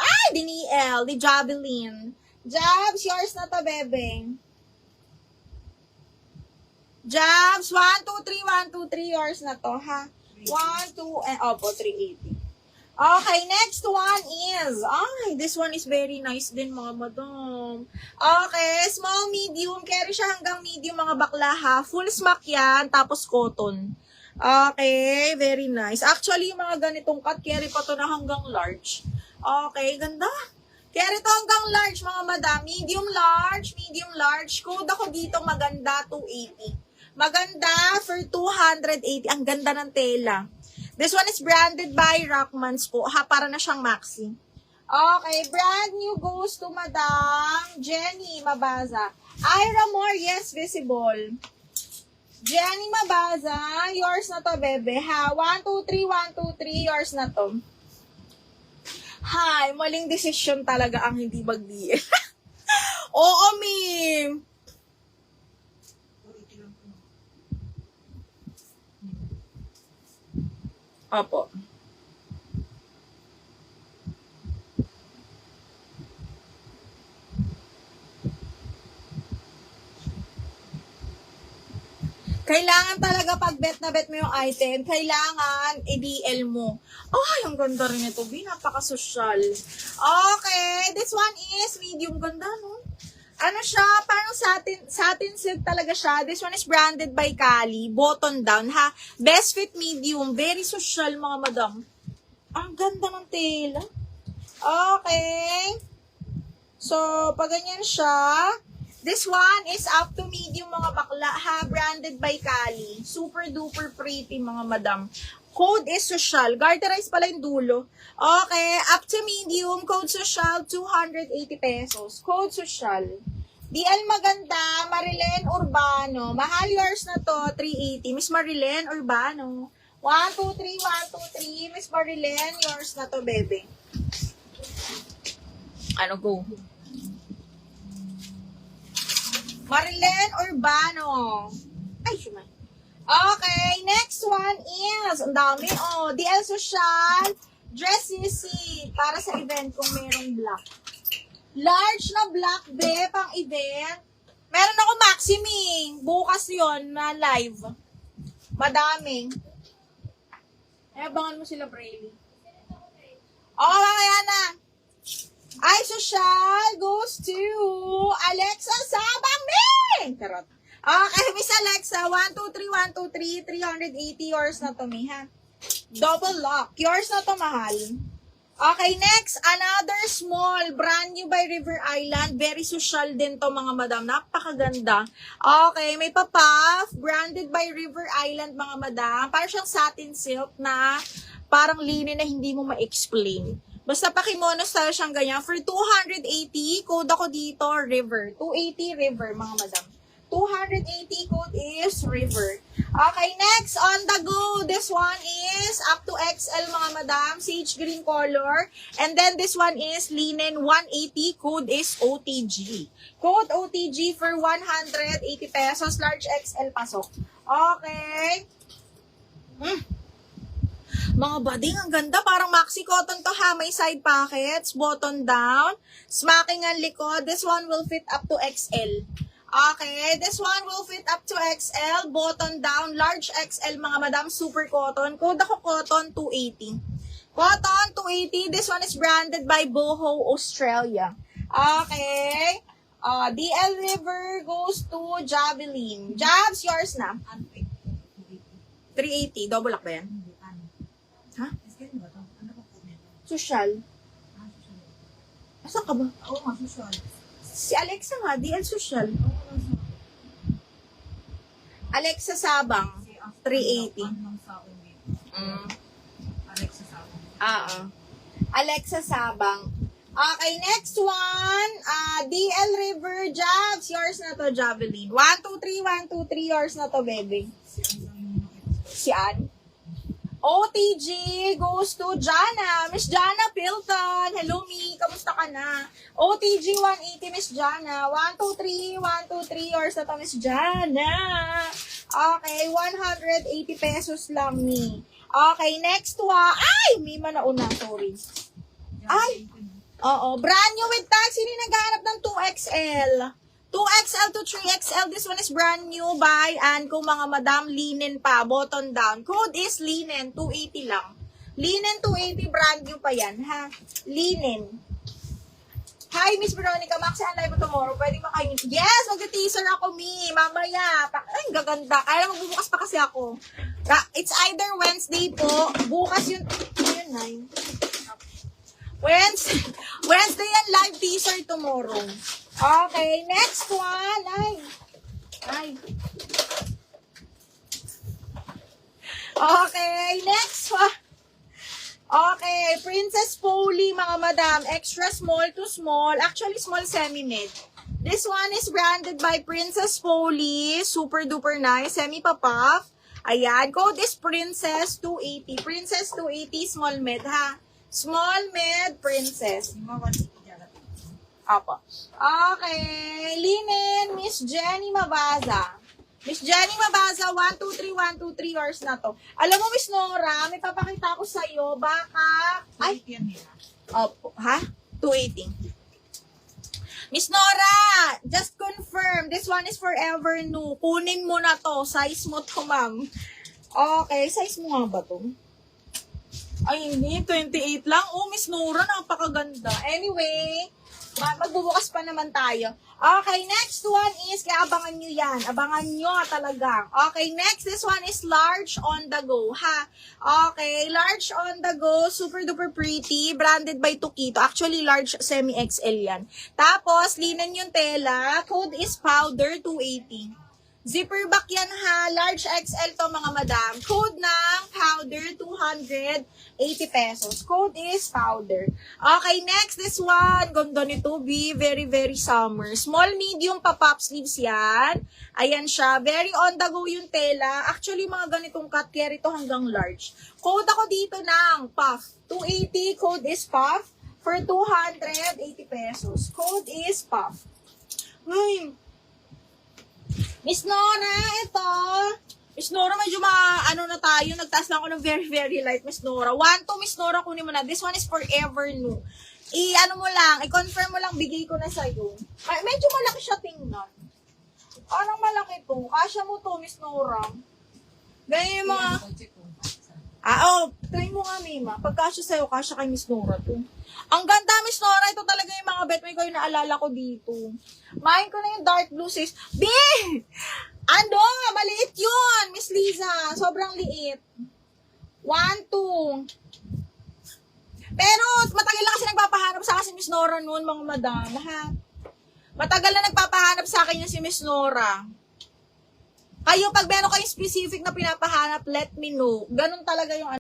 Ay, di ni El, di Javelin. Jabs, yours na to, bebe. Jabs, 1, 2, 3, 1, 2, 3, yours na to, ha? 1, 2, and, opo, 380. Okay, next one is, ay, this one is very nice din, mga madam. Okay, small, medium, carry siya hanggang medium, mga bakla, ha? Full smack yan, tapos cotton. Okay, very nice. Actually, yung mga ganitong cut, carry pa to na hanggang large. Okay, ganda. Carry to hanggang large, mga madam. Medium, large. Code ako dito, maganda, 280. Maganda for 280. Ang ganda ng tela. This one is branded by Rockmans po. Ha, para na siyang maxi. Okay, brand new goes to Madam Jenny Mabaza. Ira Moore, yes, visible. Jenny Mabaza, yours na to, bebe. Ha, 1, 2, 3, 1, 2, 3, yours na to. Hi, maling decision talaga ang hindi mag-DL. Oo, ma'am. Opo. Kailangan talaga pag bet na bet mo yung item, kailangan i-DL mo. Ay, ang ganda rin ito, B. Napaka-social. Okay, this one is medium. Ganda, no? Ano siya? Parang satin silk talaga siya. This one is branded by Kali. Button down, ha? Best fit medium. Very social, mga madam. Ang ganda ng tela. Okay. So, pag ganyan siya, this one is up to medium, mga bakla, ha? Branded by Kali. Super duper pretty, mga madam. Code is social. Garterize pala yung dulo. Okay, up to medium, code social, 280 pesos. Code social. DL maganda, Marilyn Urbano. Mahal, yours na to, 380. Miss Marilyn Urbano. 1, 2, 3, 1, 2, 3. Miss Marilyn, yours na to, bebe. Ano, go? Marilyn Urbano. Ay, shumay. Okay, next one is, ang dami, DL Social, Dress Easy, para sa event kung merong black. Large na black, be, pang event. Meron ako Maximing, bukas yon na live. Madaming. Abangan mo sila, Braille. Mamaya na. Ay, Social goes to Alexa Sabang, me! Charot. Okay, Miss Alexa, 1, 2, 3, 1, 2, 3, 380, yours na to, mi, ha? Double lock, yours na to, mahal. Okay, next, another small, brand new by River Island, very social din to, mga madam, napakaganda. Okay, may pa-puff, branded by River Island, mga madam, parang siyang satin silk na parang linen na hindi mo ma-explain. Basta pakimono style siyang ganyan, for 280, code ako dito, River, 280 River, mga madam. 280 code is River. Okay, next, on the go. This one is up to XL, mga madam. Sage green color. And then this one is linen 180. Code is OTG. Code OTG for 180 pesos. Large XL pasok. Okay. Mga bading, ang ganda. Parang maxi cotton to, ha. May side pockets. Button down. Smacking ang likod. This one will fit up to XL. Okay, this one will fit up to XL, button down, large XL, mga madam, super cotton. Code ako cotton, 280. Cotton, 280. This one is branded by Boho, Australia. Okay. DL River goes to Javelin. Jabs, yours na. 380. Double lock ba yan? Ha? Social. Asan ka ba? Oo nga, social. Si Alexa nga, DL Social. Alexa Sabang, 380. Alexa Sabang. Alexa Sabang. Okay, next one. DL River Jabs. Yours na to, Javelin. 1, 2, 3, 1, 2, 3. Yours na to, baby. Si Ann. OTG goes to Jana. Miss Jana Pilton. Hello, Mi. Kamusta ka na? OTG 180, Miss Jana. 1, 2, 3. 1, 2, 3. Yours na to, Miss Jana. Okay, 180 pesos lang, Mi. Okay, next one. Ay! May manauna. Sorry. Ay! Oo, brand new with tax. Sino yung naghahanap ng 2XL? 2XL to 3XL. This one is brand new by Anco, mga madam. Linen pa, button down. Code is linen, 280 lang. Linen 280, brand new pa yan, ha? Linen. Hi, Miss Veronica. Maxi, ang live mo tomorrow. Pwede makain. Yes, mag-teaser ako, Mi. Mamaya. Ay, gaganda. Kaya magbubukas pa kasi ako. It's either Wednesday po. Bukas yun. Ayun, 9. Wednesday yan, live teaser tomorrow. Okay, next one. Ay. Okay, next one. Okay, Princess Polly, mga madam. Extra small to small. Actually, small semi-mid. This one is branded by Princess Polly. Super duper nice. Semi-pa-puff. Ayan. Code is Princess 280. Princess 280, small mid, ha? Small mid, Princess. Apo. Okay. Linen, Miss Jenny Mabaza. Miss Jenny Mabaza, 123 hours na to. Alam mo, Miss Nora, may papakita ko sa'yo. Baka... Ay, opo. Ha? 280. Miss Nora, just confirm. This one is forever new. Kunin mo na to. Size mo to, ma'am. Okay, size mo nga ba to? Ay, hindi. 28 lang. Oh, Miss Nora, napakaganda. Anyway, magbubukas pa naman tayo. Okay, next one is, kaya abangan nyo yan. Abangan nyo talaga. Okay, next, this one is large on the go, ha? Okay, large on the go, super duper pretty, branded by Tukito. Actually, large semi-XL yan. Tapos, linen yung tela, code is powder 280. Zipper back yan ha, large XL to mga madam. Code ng powder, 280 pesos. Code is powder. Okay, next, this one. Ganda nito, B. Very, very summer. Small, medium pa pop sleeves yan. Ayan siya. Very on the go yung tela. Actually, mga ganitong cut, kaya ito hanggang large. Code ako dito ng puff. 280, code is puff. For 280 pesos. Code is puff. Miss Nora, ito. Miss Nora, medyo na tayo. Nagtaas lang ako ng very, very light, Miss Nora. 1, 2, Miss Nora, kunin mo na. This one is forever new. Mo lang, i-confirm mo lang, bigay ko na sa'yo. Ay, medyo malaki siya tingnan. Parang malaki to. Kasya mo to, Miss Nora. Ganyan yung mga... try mo nga, Mima. Pagkasya sa'yo, kasya kay Miss Nora to. Ang ganda, Miss Nora. Ito talaga yung mga bet mo. Ikaw yung naalala ko dito. Mahin ko na yung dark blue sis. B! Maliit yun, Miss Liza. Sobrang liit. 1, 2. Pero, matagal na kasi nagpapahanap sa akin si Miss Nora noon, mga madam. Ha? Matagal na nagpapahanap sa akin yung si Miss Nora. Kayo, pag meron kayong specific na pinapahanap, let me know. Ganun talaga yung